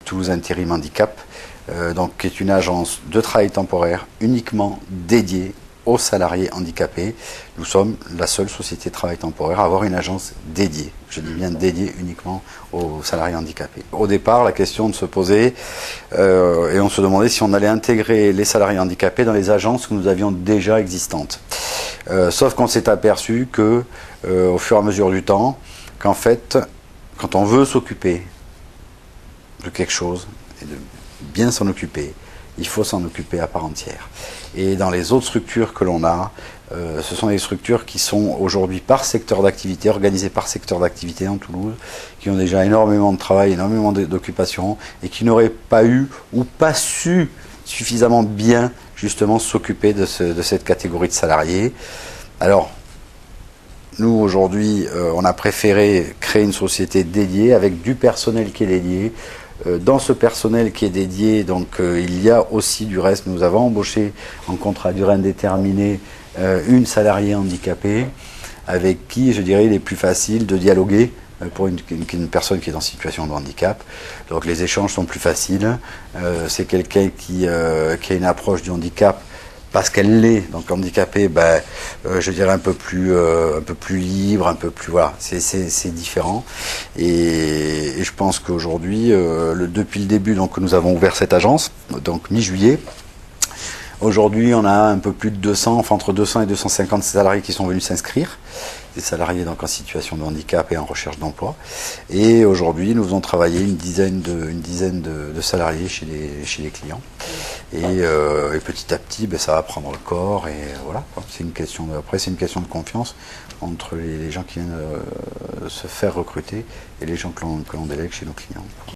Toulouse Intérim Handicap, donc, qui est une agence de travail temporaire uniquement dédiée aux salariés handicapés. Nous sommes la seule société de travail temporaire à avoir une agence dédiée. Je dis bien dédiée uniquement aux salariés handicapés. Au départ, la question de se poser, et on se demandait si on allait intégrer les salariés handicapés dans les agences que nous avions déjà existantes. Sauf qu'on s'est aperçu que, au fur et à mesure du temps, qu'en fait, quand on veut s'occuper de quelque chose, et de bien s'en occuper, il faut s'en occuper à part entière. Et dans les autres structures que l'on a, ce sont des structures qui sont aujourd'hui par secteur d'activité, organisées par secteur d'activité en Toulouse, qui ont déjà énormément de travail, énormément d'occupation, et qui n'auraient pas eu ou pas su suffisamment bien justement s'occuper de cette catégorie de salariés. Alors, nous aujourd'hui, on a préféré créer une société dédiée avec du personnel qui est dédié. Dans ce personnel qui est dédié, donc il y a aussi du reste, nous avons embauché en contrat à durée indéterminée une salariée handicapée avec qui, je dirais, il est plus facile de dialoguer pour une personne qui est en situation de handicap. Donc les échanges sont plus faciles. C'est quelqu'un qui a une approche du handicap parce qu'elle l'est, donc handicapée, je dirais un peu plus libre, un peu plus, voilà, c'est différent. Et je pense qu'aujourd'hui, depuis le début, donc nous avons ouvert cette agence, donc mi-juillet. Aujourd'hui, on a un peu plus de 200, enfin entre 200 et 250 salariés qui sont venus s'inscrire, des salariés donc en situation de handicap et en recherche d'emploi. Et aujourd'hui, nous faisons travailler une dizaine de salariés chez les clients. Et petit à petit, ça va prendre le corps. Et voilà. C'est une question de confiance entre les gens qui viennent se faire recruter et les gens que l'on délègue chez nos clients.